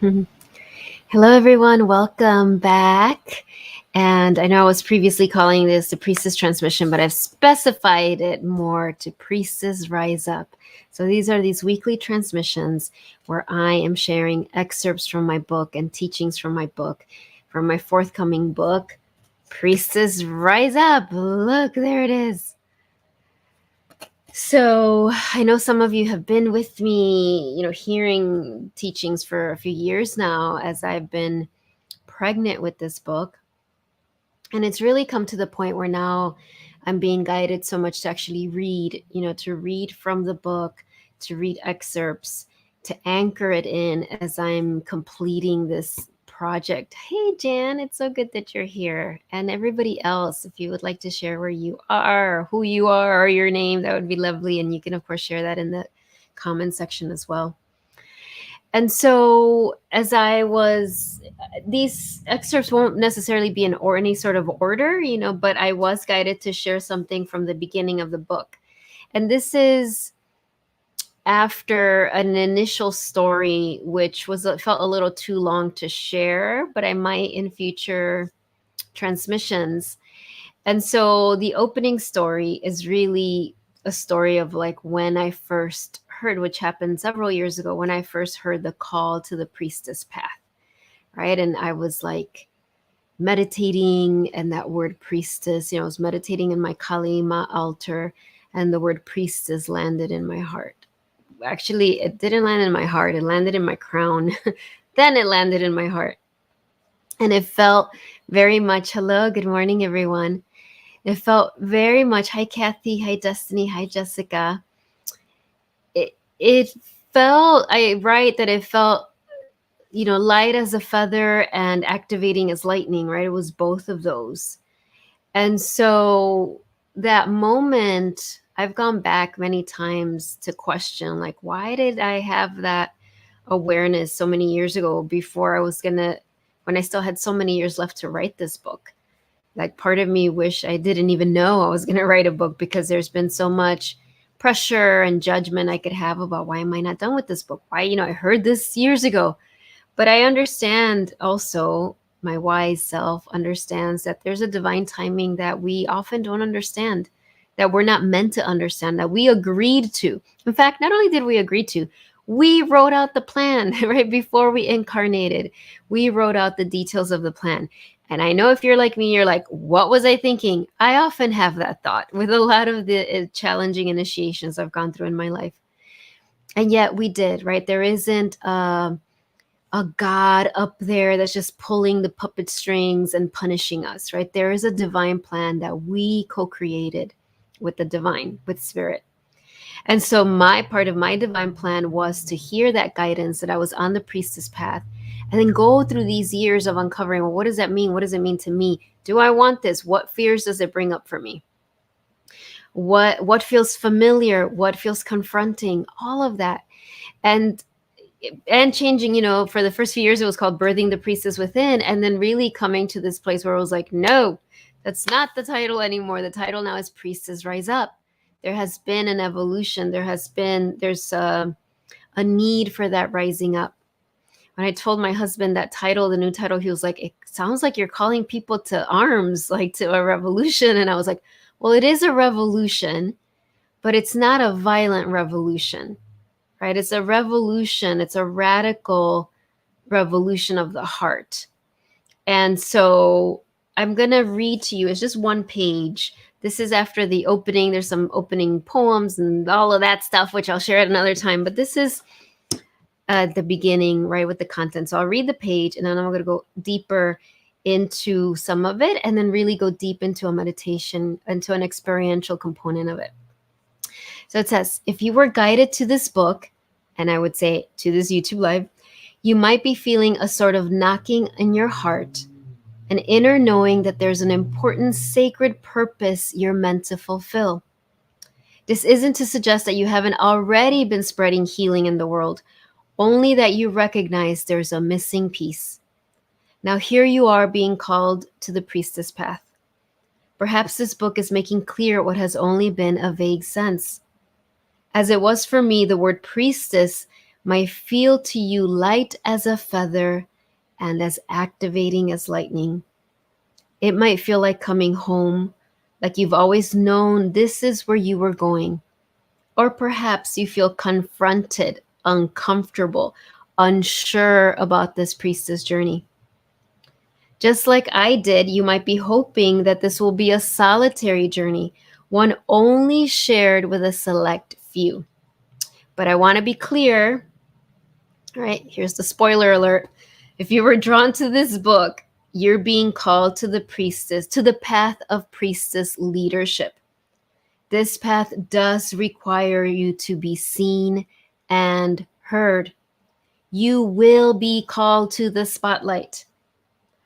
Hello, everyone. Welcome back. And I know I was previously calling this the Priestess transmission, but I've specified it more to Priestess Rise Up. So these weekly transmissions where I am sharing excerpts from my book and teachings from my forthcoming book, Priestess Rise Up. Look, there it is. So I know some of you have been with me, hearing teachings for a few years now as I've been pregnant with this book. And it's really come to the point where now I'm being guided so much to actually read, to read from the book, to read excerpts, to anchor it in as I'm completing this project. Hey, Jan, it's so good that you're here. And everybody else, if you would like to share where you are, who you are, or your name, that would be lovely. And you can, of course, share that in the comment section as well. And so these excerpts won't necessarily be in or any sort of order, but I was guided to share something from the beginning of the book. And this is after an initial story, which felt a little too long to share, but I might in future transmissions. And so the opening story is really a story of like when I first heard, which happened several years ago, when I first heard the call to the priestess path, right? And I was like meditating, and that word priestess, I was meditating in my Kalima altar, and the word priestess landed in my heart. Actually, it didn't land in my heart, it landed in my crown. Then it landed in my heart. And it felt very much, hello, good morning, everyone. It felt very much, hi, Kathy, hi, Destiny, hi, Jessica. It felt, I write that it felt, light as a feather and activating as lightning, right? It was both of those. And so that moment, I've gone back many times to question, like, why did I have that awareness so many years ago before when I still had so many years left to write this book? Like, part of me wish I didn't even know I was going to write a book, because there's been so much pressure and judgment I could have about, why am I not done with this book? Why, I heard this years ago. But I understand also, my wise self understands that there's a divine timing that we often don't understand, that we're not meant to understand, that we agreed to. In fact, not only did we agree to, we wrote out the plan right before we incarnated. We wrote out the details of the plan. And I know if you're like me, you're like, what was I thinking? I often have that thought with a lot of the challenging initiations I've gone through in my life. And yet we did, right? There isn't a God up there that's just pulling the puppet strings and punishing us, right? There is a divine plan that we co-created with the divine, with spirit. And so my part of my divine plan was to hear that guidance, that I was on the priestess path, and then go through these years of uncovering, well, what does that mean? What does it mean to me? Do I want this? What fears does it bring up for me? What feels familiar? What feels confronting? All of that. And changing, for the first few years, it was called Birthing the Priestess Within. And then really coming to this place where I was like, no, that's not the title anymore. The title now is Priestess Rise Up. There has been an evolution. There's a need for that rising up. When I told my husband that title, the new title, he was like, it sounds like you're calling people to arms, like to a revolution. And I was like, well, it is a revolution, but it's not a violent revolution, right? It's a revolution. It's a radical revolution of the heart. And so I'm going to read to you. It's just one page. This is after the opening. There's some opening poems and all of that stuff, which I'll share at another time. But this is the beginning, right, with the content. So I'll read the page, and then I'm going to go deeper into some of it, and then really go deep into a meditation, into an experiential component of it. So it says, if you were guided to this book, and I would say to this YouTube live, you might be feeling a sort of knocking in your heart, an inner knowing that there's an important sacred purpose you're meant to fulfill. This isn't to suggest that you haven't already been spreading healing in the world, only that you recognize there's a missing piece. Now here you are being called to the priestess path. Perhaps this book is making clear what has only been a vague sense. As it was for me, the word priestess might feel to you light as a feather and as activating as lightning. It might feel like coming home, like you've always known this is where you were going. Or perhaps you feel confronted, uncomfortable, unsure about this priestess journey. Just like I did, you might be hoping that this will be a solitary journey, one only shared with a select few. But I want to be clear, all right, here's the spoiler alert. If you were drawn to this book, you're being called to the priestess, to the path of priestess leadership. This path does require you to be seen and heard. You will be called to the spotlight.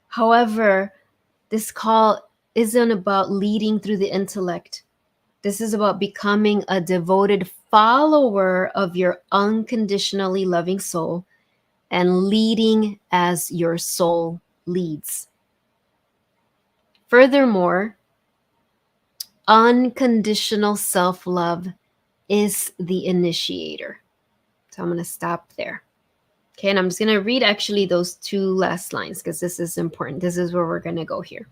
However, this call isn't about leading through the intellect. This is about becoming a devoted follower of your unconditionally loving soul and leading as your soul leads. Furthermore, unconditional self-love is the initiator. So I'm going to stop there. Okay, and I'm just going to read actually those two last lines because this is important. This is where we're going to go here.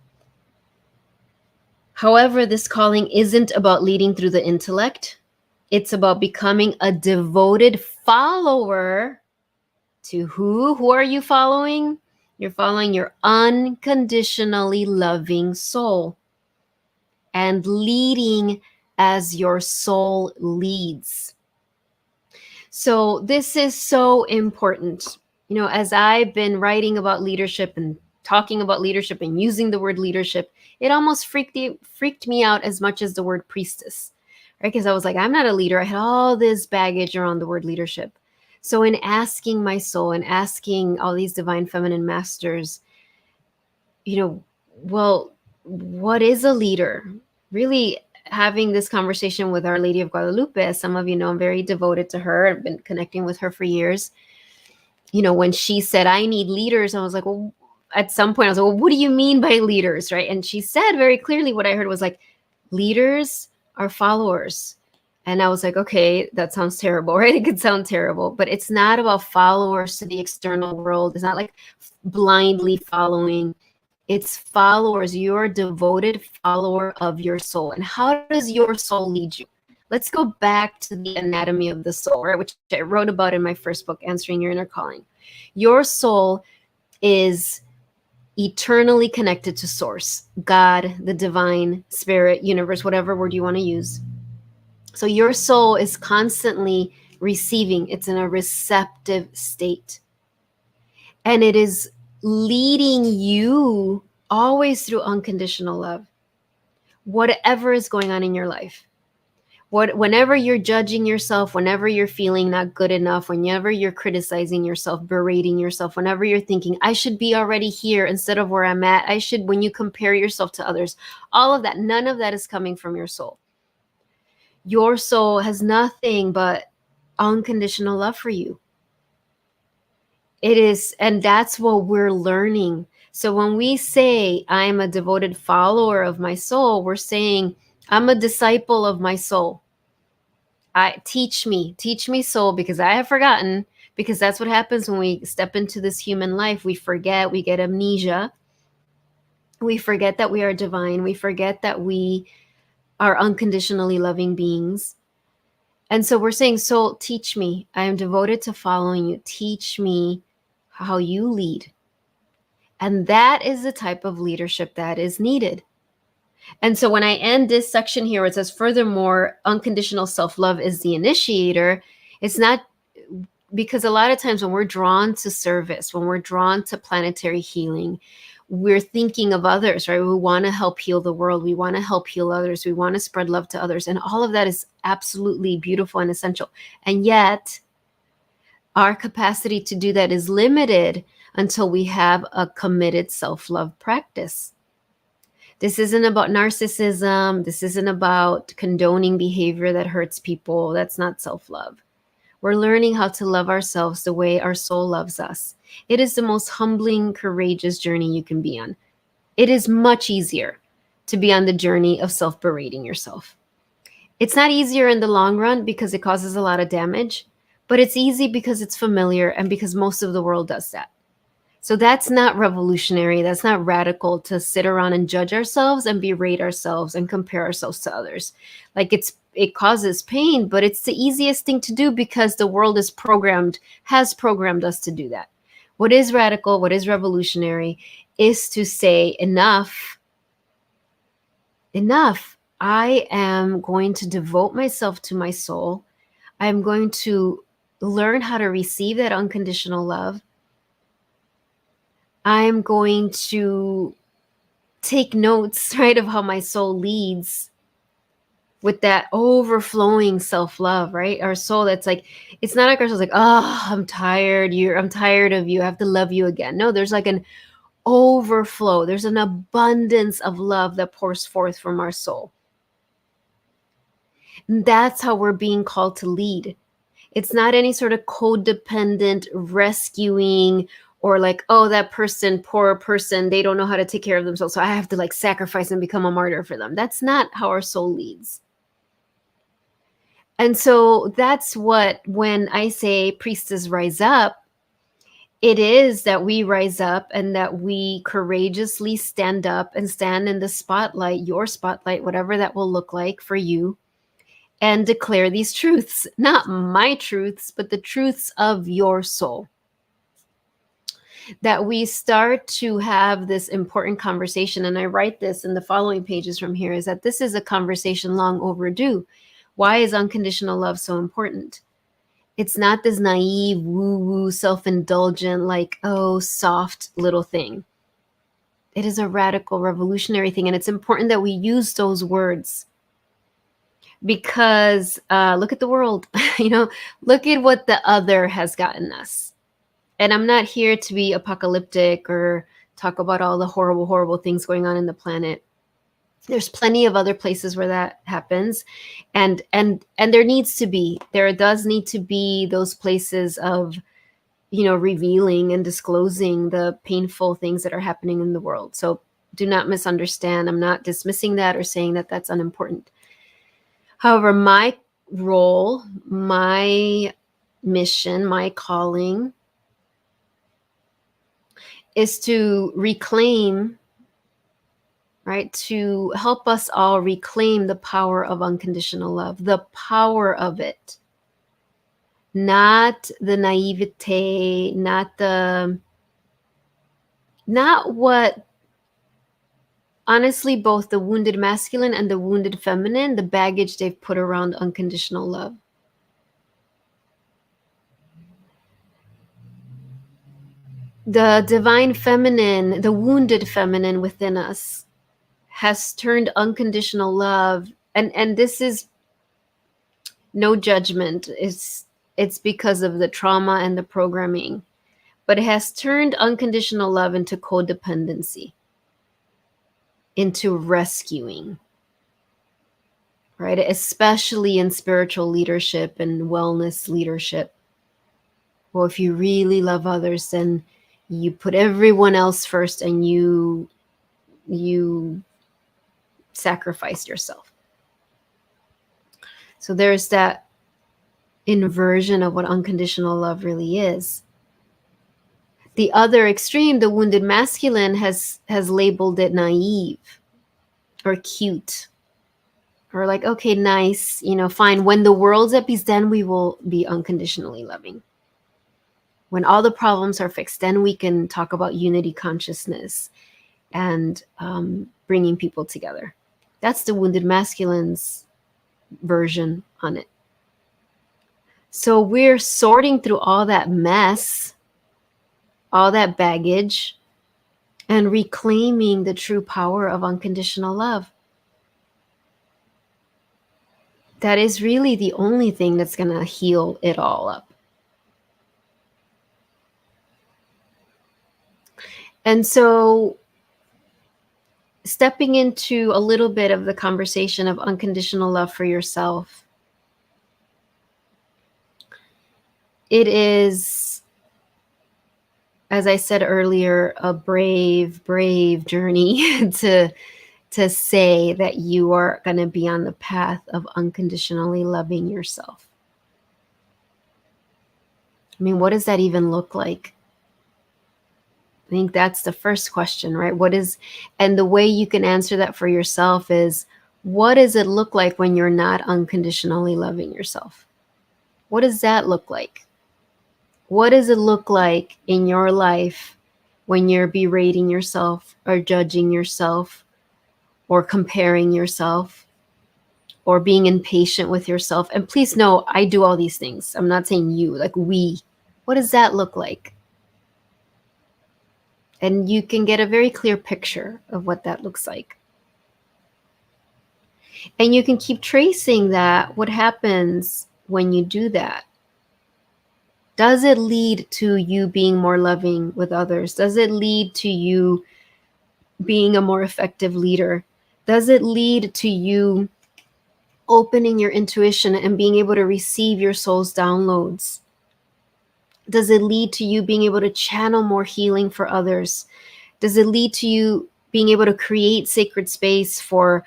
However, this calling isn't about leading through the intellect. It's about becoming a devoted follower to who? Who are you following? You're following your unconditionally loving soul and leading as your soul leads. So this is so important. You know, as I've been writing about leadership and talking about leadership and using the word leadership, it almost freaked me out as much as the word priestess, right? Because I was like, I'm not a leader. I had all this baggage around the word leadership. So in asking my soul and asking all these divine feminine masters, you know, well, what is a leader? Really having this conversation with Our Lady of Guadalupe, as some of you know, I'm very devoted to her. I've been connecting with her for years. You know, when she said, I need leaders, I was like, well, at some point I was like, well, what do you mean by leaders, right? And she said very clearly, what I heard was like, leaders are followers. And I was like, okay, that sounds terrible, right? It could sound terrible, but it's not about followers to the external world. It's not like blindly following. It's followers. You're a devoted follower of your soul. And how does your soul lead you? Let's go back to the anatomy of the soul, right? Which I wrote about in my first book, Answering Your Inner Calling. Your soul is eternally connected to source, God, the divine, spirit, universe, whatever word you want to use. So your soul is constantly receiving. It's in a receptive state. And it is leading you always through unconditional love, whatever is going on in your life. Whenever you're judging yourself, whenever you're feeling not good enough, whenever you're criticizing yourself, berating yourself, whenever you're thinking, I should be already here instead of where I'm at, when you compare yourself to others, all of that, none of that is coming from your soul. Your soul has nothing but unconditional love for you. It is, and that's what we're learning. So when we say, I'm a devoted follower of my soul, we're saying, I'm a disciple of my soul. Teach me soul, because I have forgotten, because that's what happens when we step into this human life. We forget, we get amnesia. We forget that we are divine. We forget that we are unconditionally loving beings. And so we're saying, soul, teach me. I am devoted to following you. Teach me how you lead. And that is the type of leadership that is needed. And so when I end this section here, it says, furthermore, unconditional self-love is the initiator. It's not, because a lot of times when we're drawn to service, when we're drawn to planetary healing, we're thinking of others, right? We want to help heal the world. We want to help heal others. We want to spread love to others. And all of that is absolutely beautiful and essential. And yet our capacity to do that is limited until we have a committed self-love practice. This isn't about narcissism. This isn't about condoning behavior that hurts people. That's not self-love. We're learning how to love ourselves the way our soul loves us. It is the most humbling, courageous journey you can be on. It is much easier to be on the journey of self-berating yourself. It's not easier in the long run because it causes a lot of damage, But it's easy because it's familiar and because most of the world does that. So that's not revolutionary. That's not radical to sit around and judge ourselves and berate ourselves and compare ourselves to others. Like it causes pain, but it's the easiest thing to do because the world has programmed us to do that. What is radical, what is revolutionary is to say enough. I am going to devote myself to my soul. I'm going to learn how to receive that unconditional love. I'm going to take notes, right, of how my soul leads with that overflowing self-love, right? Our soul, that's like, it's not like our soul's like, oh, I'm tired. I'm tired of you. I have to love you again. No, there's like an overflow. There's an abundance of love that pours forth from our soul. And that's how we're being called to lead. It's not any sort of codependent rescuing or like, oh, that person, poor person, they don't know how to take care of themselves, so I have to like sacrifice and become a martyr for them. That's not how our soul leads. And so that's what, when I say priestess rise up, it is that we rise up and that we courageously stand up and stand in the spotlight, your spotlight, whatever that will look like for you, and declare these truths, not my truths, but the truths of your soul. That we start to have this important conversation. And I write this in the following pages from here, is that this is a conversation long overdue. Why is unconditional love so important? It's not this naive, woo-woo, self-indulgent, like, oh, soft little thing. It is a radical, revolutionary thing. And it's important that we use those words because look at the world, look at what the other has gotten us. And I'm not here to be apocalyptic or talk about all the horrible, horrible things going on in the planet. There's plenty of other places where that happens. And there does need to be those places of, revealing and disclosing the painful things that are happening in the world. So do not misunderstand. I'm not dismissing that or saying that that's unimportant. However, my role, my mission, my calling is to reclaim, right? To help us all reclaim the power of unconditional love, the power of it, not the naivete, not what, honestly, both the wounded masculine and the wounded feminine, the baggage they've put around unconditional love. The divine feminine, the wounded feminine within us has turned unconditional love, and this is no judgment. It's because of the trauma and the programming, but it has turned unconditional love into codependency, into rescuing, right? Especially in spiritual leadership and wellness leadership. Well, if you really love others, then you put everyone else first and you sacrifice yourself. So there's that inversion of what unconditional love really is. The other extreme, the wounded masculine, has labeled it naive or cute or like, okay, nice, fine. When the world's at peace, then we will be unconditionally loving. When all the problems are fixed, then we can talk about unity consciousness and bringing people together. That's the wounded masculine's version on it. So we're sorting through all that mess, all that baggage, and reclaiming the true power of unconditional love. That is really the only thing that's going to heal it all up. And so stepping into a little bit of the conversation of unconditional love for yourself, it is, as I said earlier, a brave journey to say that you are going to be on the path of unconditionally loving yourself. I mean, what does that even look like? I think that's the first question, right? And the way you can answer that for yourself is, what does it look like when you're not unconditionally loving yourself? What does that look like? What does it look like in your life when you're berating yourself or judging yourself or comparing yourself or being impatient with yourself? And please know, I do all these things. I'm not saying you, like we. What does that look like? And you can get a very clear picture of what that looks like. And you can keep tracing that. What happens when you do that? Does it lead to you being more loving with others? Does it lead to you being a more effective leader? Does it lead to you opening your intuition and being able to receive your soul's downloads? Does it lead to you being able to channel more healing for others? Does it lead to you being able to create sacred space for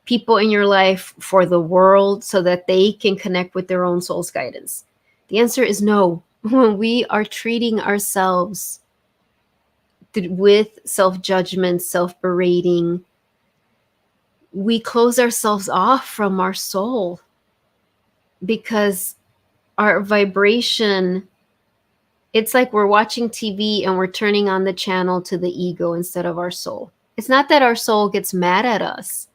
people in your life, for the world, so that they can connect with their own soul's guidance? The answer is no. When we are treating ourselves with self-judgment, self-berating, we close ourselves off from our soul, because our vibration, it's like we're watching TV and we're turning on the channel to the ego instead of our soul. It's not that our soul gets mad at us.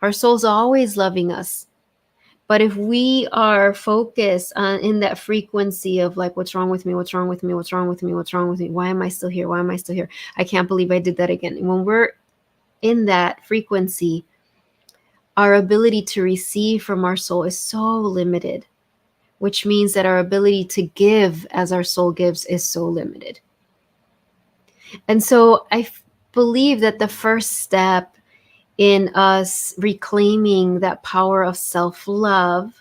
Our soul's always loving us. But if we are focused on in that frequency of like, what's wrong with me? What's wrong with me? What's wrong with me? What's wrong with me? Why am I still here? Why am I still here? I can't believe I did that again. And when we're in that frequency, our ability to receive from our soul is so limited, which means that our ability to give as our soul gives is so limited. And so I believe that the first step in us reclaiming that power of self-love,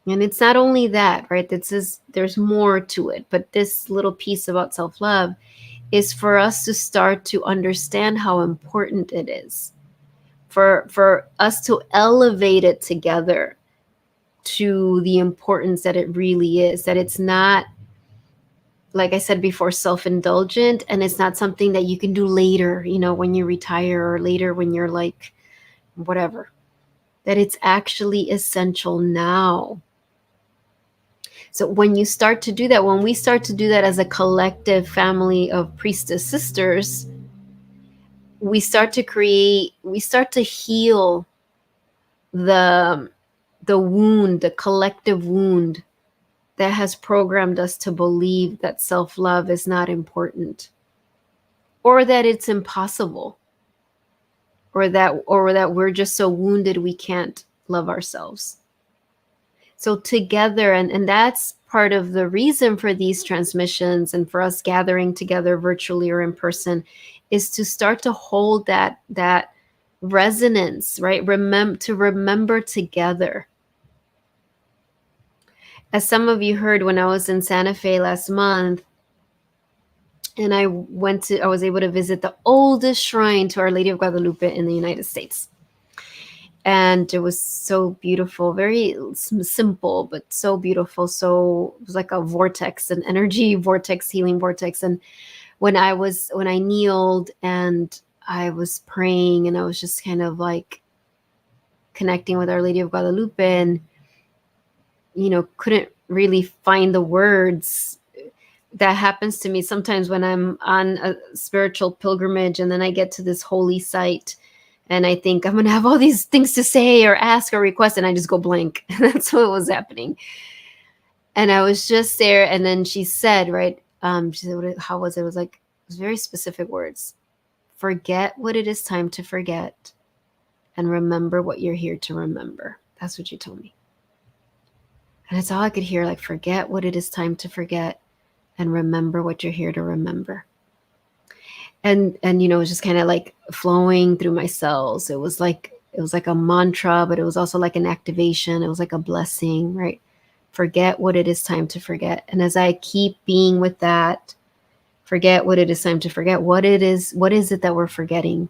and it's not only that, right? There's more to it, but this little piece about self-love is for us to start to understand how important it is, for us to elevate it together to the importance that it really is, that it's not, like I said before, self-indulgent, and it's not something that you can do later, when you retire, or later when you're like, whatever, that it's actually essential now. So when you start to do that, when we start to do that as a collective family of priestess sisters, we start to heal the wound, the collective wound that has programmed us to believe that self-love is not important, or that it's impossible, or that we're just so wounded we can't love ourselves. So together, and that's part of the reason for these transmissions and for us gathering together virtually or in person, is to start to hold that resonance, right? Remember together. As some of you heard, when I was in Santa Fe last month, and I was able to visit the oldest shrine to Our Lady of Guadalupe in the United States. And it was so beautiful, very simple, but so beautiful. So it was like a vortex, an energy vortex, healing vortex. And when I kneeled and I was praying, and I was just kind of like connecting with Our Lady of Guadalupe, and, couldn't really find the words. That happens to me sometimes when I'm on a spiritual pilgrimage, and then I get to this holy site and I think I'm going to have all these things to say or ask or request, and I just go blank. That's what was happening. And I was just there, and then she said, right, she said, how was it? It was like, it was very specific words. Forget what it is time to forget, and remember what you're here to remember. That's what she told me. And that's all I could hear, like, forget what it is time to forget, and remember what you're here to remember. And it was just kind of like flowing through my cells. It was like a mantra, but it was also like an activation. It was like a blessing, right? Forget what it is time to forget. And as I keep being with that, forget what it is time to forget. What is it that we're forgetting?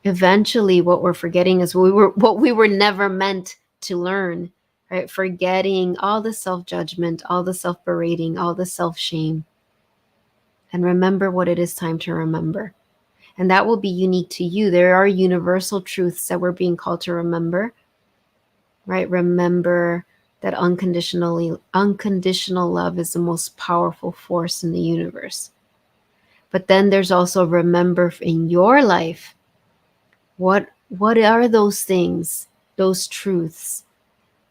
Eventually, what we're forgetting is what we were never meant to learn. right? Forgetting all the self-judgment, all the self-berating, all the self-shame, and remember what it is time to remember. And that will be unique to you. There are universal truths that we're being called to remember, right? Remember that unconditional love is the most powerful force in the universe. But then there's also remember in your life, what are those things, those truths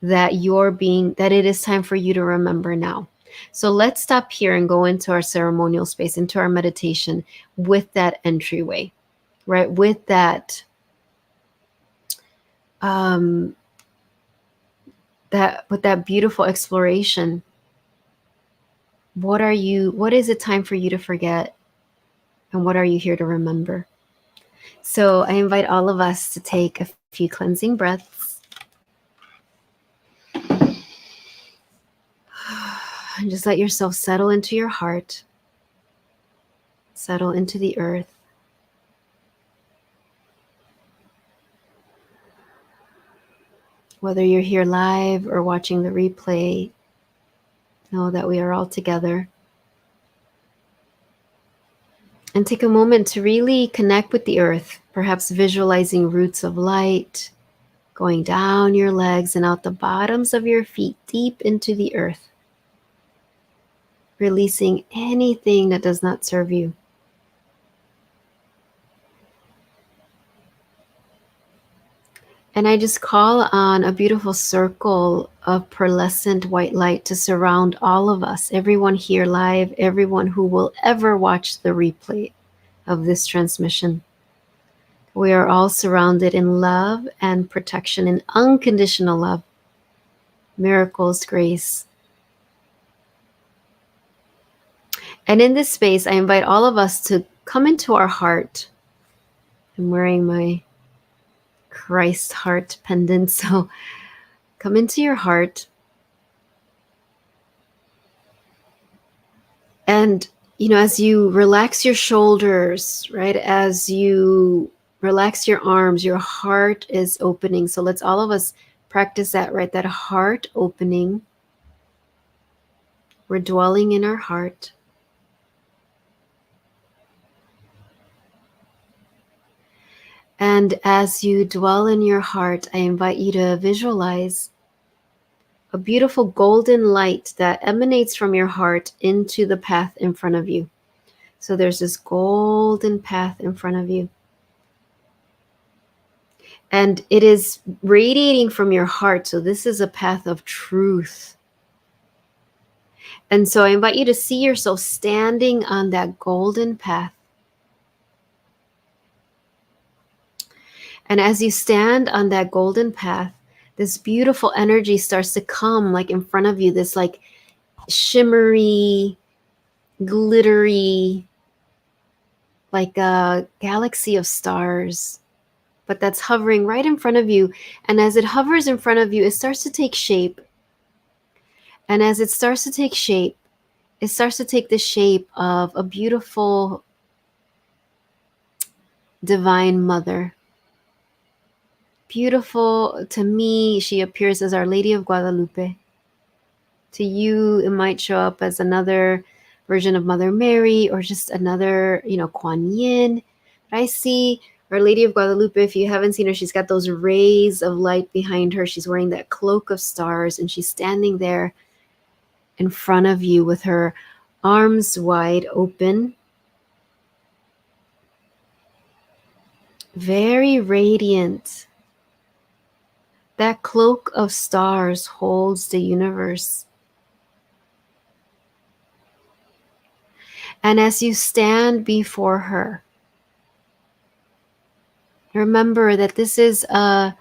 that it is time for you to remember now. So let's stop here and go into our ceremonial space, into our meditation with that entryway, right? With that with that beautiful exploration. What is it time for you to forget? And what are you here to remember? So I invite all of us to take a few cleansing breaths. And just let yourself settle into your heart, settle into the earth. Whether you're here live or watching the replay, know that we are all together. And take a moment to really connect with the earth, perhaps visualizing roots of light going down your legs and out the bottoms of your feet, deep into the earth, releasing anything that does not serve you. And I just call on a beautiful circle of pearlescent white light to surround all of us, everyone here live, everyone who will ever watch the replay of this transmission. We are all surrounded in love and protection, in unconditional love, miracles, grace. And in this space, I invite all of us to come into our heart. I'm wearing my Christ heart pendant, so come into your heart. And, as you relax your shoulders, right, as you relax your arms, your heart is opening. So let's all of us practice that, right? That heart opening. We're dwelling in our heart. And as you dwell in your heart, I invite you to visualize a beautiful golden light that emanates from your heart into the path in front of you. So there's this golden path in front of you. And it is radiating from your heart. So this is a path of truth. And so I invite you to see yourself standing on that golden path. And as you stand on that golden path, this beautiful energy starts to come like in front of you, this like shimmery, glittery, like a galaxy of stars, but that's hovering right in front of you. And as it hovers in front of you, it starts to take shape. And as it starts to take shape, it starts to take the shape of a beautiful divine mother. Beautiful. To me, she appears as Our Lady of Guadalupe. To you, it might show up as another version of Mother Mary or just another, Kuan Yin. But I see Our Lady of Guadalupe. If you haven't seen her, she's got those rays of light behind her. She's wearing that cloak of stars, and she's standing there in front of you with her arms wide open. Very radiant. That cloak of stars holds the universe. And as you stand before her, remember that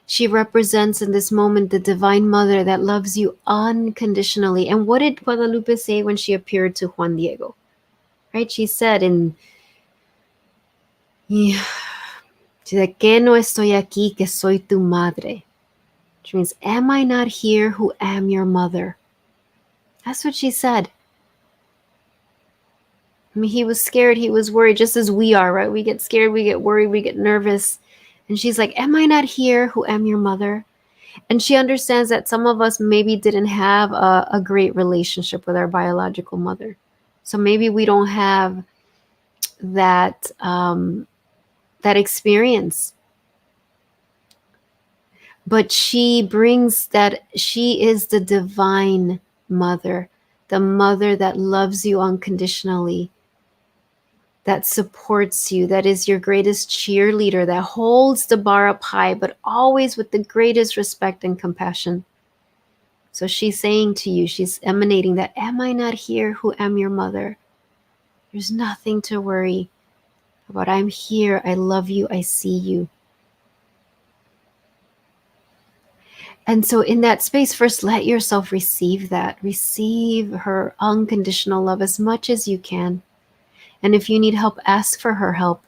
she represents in this moment the Divine Mother that loves you unconditionally. And what did Guadalupe say when she appeared to Juan Diego? Right? She said she said, que no estoy aquí, que soy tu madre. Which means, am I not here who am your mother? That's what she said. I mean, he was scared, he was worried, just as we are, right? We get scared, we get worried, we get nervous. And she's like, am I not here who am your mother? And she understands that some of us maybe didn't have a great relationship with our biological mother. So maybe we don't have that that experience. But she brings that, she is the divine mother, the mother that loves you unconditionally, that supports you, that is your greatest cheerleader, that holds the bar up high, but always with the greatest respect and compassion. So she's saying to you, she's emanating that, am I not here who am your mother? There's nothing to worry about. I'm here. I love you. I see you. And so in that space, first let yourself receive that. Receive her unconditional love as much as you can. And if you need help, ask for her help.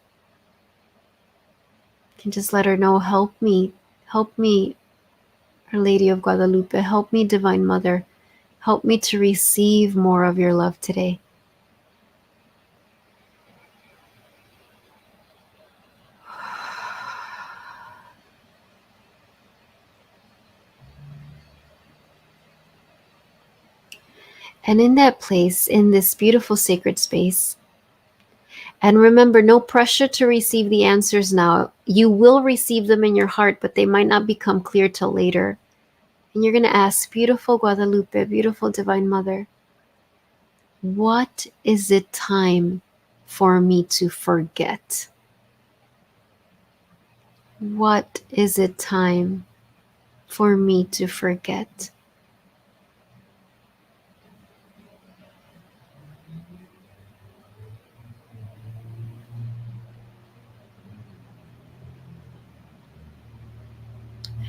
You can just let her know, help me, Our Lady of Guadalupe, help me, Divine Mother. Help me to receive more of your love today. And in that place, in this beautiful sacred space, and remember, no pressure to receive the answers now. You will receive them in your heart, but they might not become clear till later. And you're going to ask, beautiful Guadalupe, beautiful Divine Mother, what is it time for me to forget? What is it time for me to forget?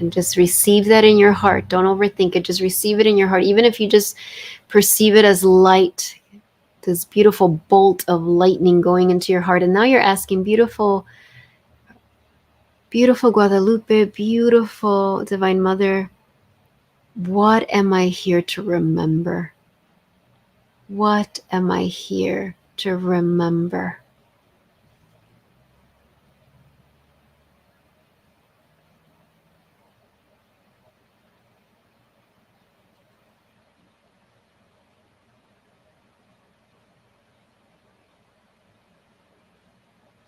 And just receive that in your heart. Don't overthink it. Just receive it in your heart. Even if you just perceive it as light, this beautiful bolt of lightning going into your heart. And now you're asking, beautiful Guadalupe, beautiful Divine Mother, what am I here to remember? What am I here to remember?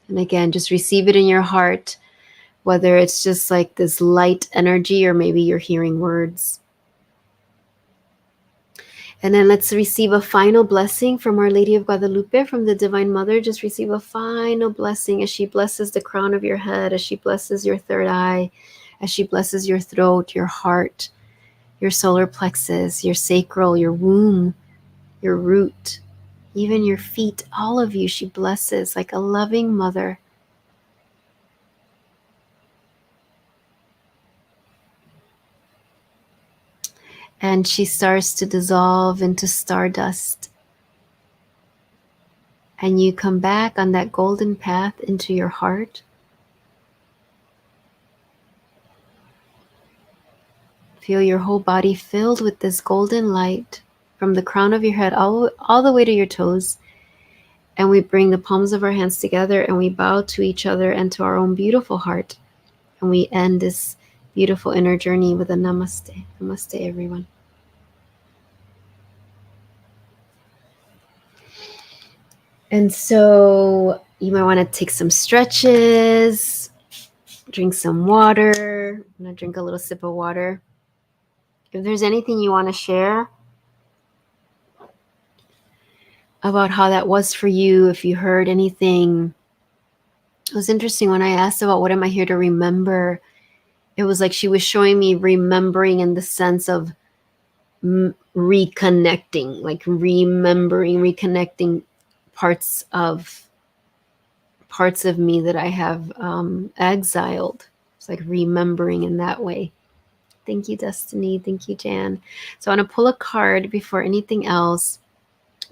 And again, just receive it in your heart, whether it's just like this light energy or maybe you're hearing words. And then let's receive a final blessing from Our Lady of Guadalupe, from the Divine Mother. Just receive a final blessing as she blesses the crown of your head, as she blesses your third eye, as she blesses your throat, your heart, your solar plexus, your sacral, your womb, your root, even your feet, all of you, she blesses like a loving mother. And she starts to dissolve into stardust. And you come back on that golden path into your heart. Feel your whole body filled with this golden light from the crown of your head all the way to your toes. And we bring the palms of our hands together and we bow to each other and to our own beautiful heart. And we end this beautiful inner journey with a namaste. Namaste, everyone. And so you might want to take some stretches, drink some water. I'm going to drink a little sip of water. If there's anything you want to share about how that was for you, if you heard anything. It was interesting when I asked about what am I here to remember, it was like she was showing me remembering in the sense of reconnecting, like reconnecting parts of me that I have exiled. It's like remembering in that way. Thank you, Destiny. Thank you, Jan. So I want to pull a card before anything else.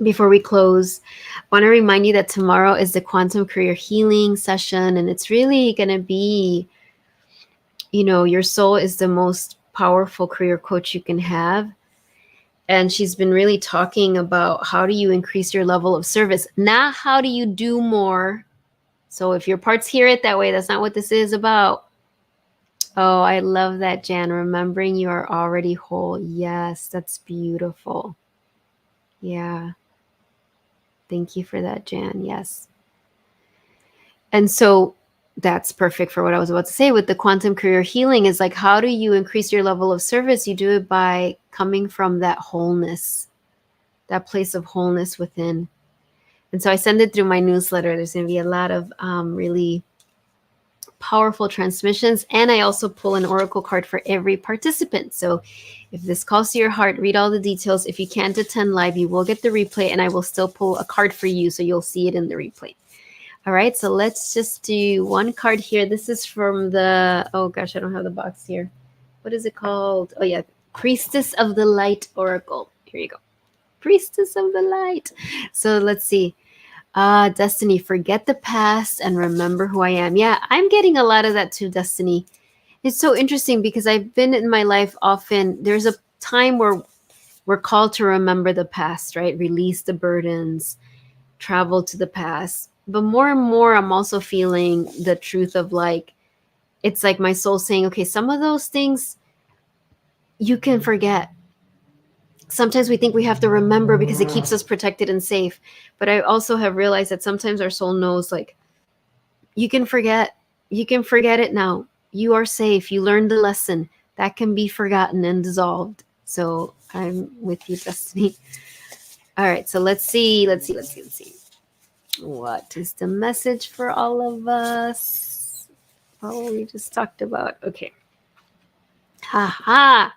Before we close, I want to remind you that tomorrow is the Quantum Career Healing session, and it's really going to be, your soul is the most powerful career coach you can have. And she's been really talking about how do you increase your level of service, not how do you do more. So if your parts hear it that way, that's not what this is about. Oh, I love that, Jan. Remembering you are already whole. Yes, that's beautiful. Yeah. Thank you for that, Jan. Yes. And so that's perfect for what I was about to say with the quantum career healing is like, how do you increase your level of service? You do it by coming from that wholeness, that place of wholeness within. And so I send it through my newsletter. There's going to be a lot of really powerful transmissions. And I also pull an oracle card for every participant. So if this calls to your heart, read all the details. If you can't attend live, you will get the replay and I will still pull a card for you. So you'll see it in the replay. All right. So let's just do one card here. This is from the, oh gosh, I don't have the box here. What is it called? Oh yeah. Priestess of the Light Oracle. Here you go. Priestess of the Light. So let's see. Destiny, forget the past and remember who I am. Yeah, I'm getting a lot of that too, Destiny. It's so interesting because I've been in my life often. There's a time where we're called to remember the past, right? Release the burdens, travel to the past. But more and more, I'm also feeling the truth of like, it's like my soul saying, okay, some of those things you can forget. Sometimes we think we have to remember because it keeps us protected and safe. But I also have realized that sometimes our soul knows like, you can forget it now. You are safe. You learned the lesson. That can be forgotten and dissolved. So I'm with you, Destiny. All right, so let's see. What is the message for all of us? Oh, we just talked about. Okay. Ha.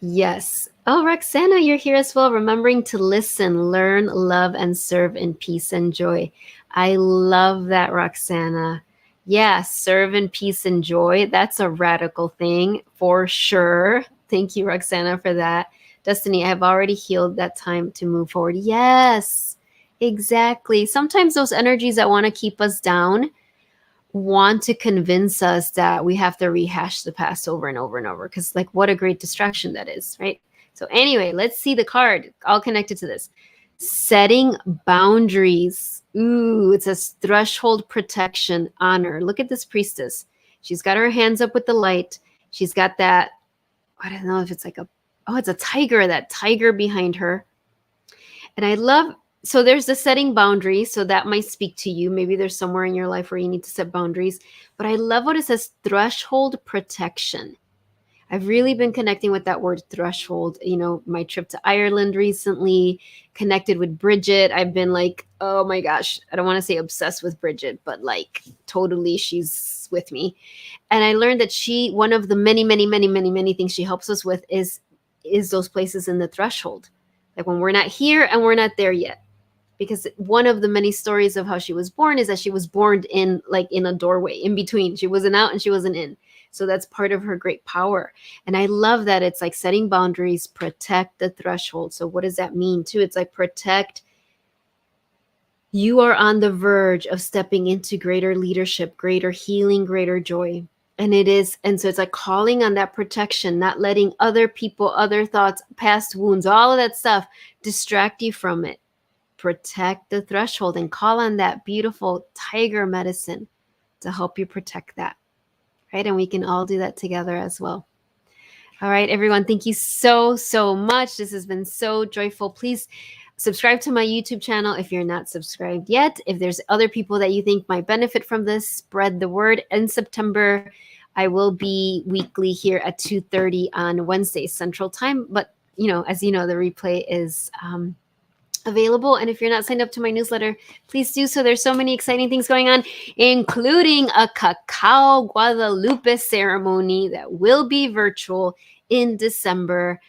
Yes. Oh, Roxana, you're here as well. Remembering to listen, learn, love, and serve in peace and joy. I love that, Roxana. Yeah, serve in peace and joy. That's a radical thing for sure. Thank you, Roxana, for that. Destiny, I have already healed that time to move forward. Yes, exactly. Sometimes those energies that want to keep us down want to convince us that we have to rehash the past over and over and over because like what a great distraction that is, right? So anyway, let's see the card all connected to this. Setting boundaries. Ooh, it says threshold protection, honor. Look at this priestess. She's got her hands up with the light. She's got that, I don't know if it's like it's a tiger, that tiger behind her. And I love, so there's the setting boundaries. So that might speak to you. Maybe there's somewhere in your life where you need to set boundaries. But I love what it says, threshold protection. I've really been connecting with that word threshold. You know, my trip to Ireland recently, connected with Bridget. I've been like, oh my gosh, I don't want to say obsessed with Bridget, but like totally she's with me. And I learned that one of the many things she helps us with is those places in the threshold. Like when we're not here and we're not there yet. Because one of the many stories of how she was born is that she was born in a doorway in between. She wasn't out and she wasn't in. So that's part of her great power. And I love that it's like setting boundaries, protect the threshold. So what does that mean too? It's like protect. You are on the verge of stepping into greater leadership, greater healing, greater joy. And so it's like calling on that protection, not letting other people, other thoughts, past wounds, all of that stuff distract you from it. Protect the threshold and call on that beautiful tiger medicine to help you protect that. Right? And we can all do that together as well. All right, everyone. Thank you so much. This has been so joyful. Please subscribe to my YouTube channel if you're not subscribed yet. If there's other people that you think might benefit from this, spread the word. In September, I will be weekly here at 2:30 on Wednesdays Central Time. But, as you know, the replay is available. And if you're not signed up to my newsletter, please do so. There's so many exciting things going on, including a Cacao Guadalupe ceremony that will be virtual in December,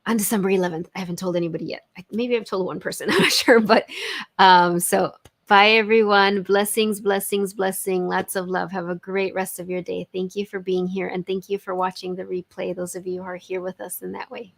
on December 11th. I haven't told anybody yet. Maybe I've told one person, I'm not sure. But so bye, everyone. Blessings. Lots of love. Have a great rest of your day. Thank you for being here. And thank you for watching the replay, those of you who are here with us in that way.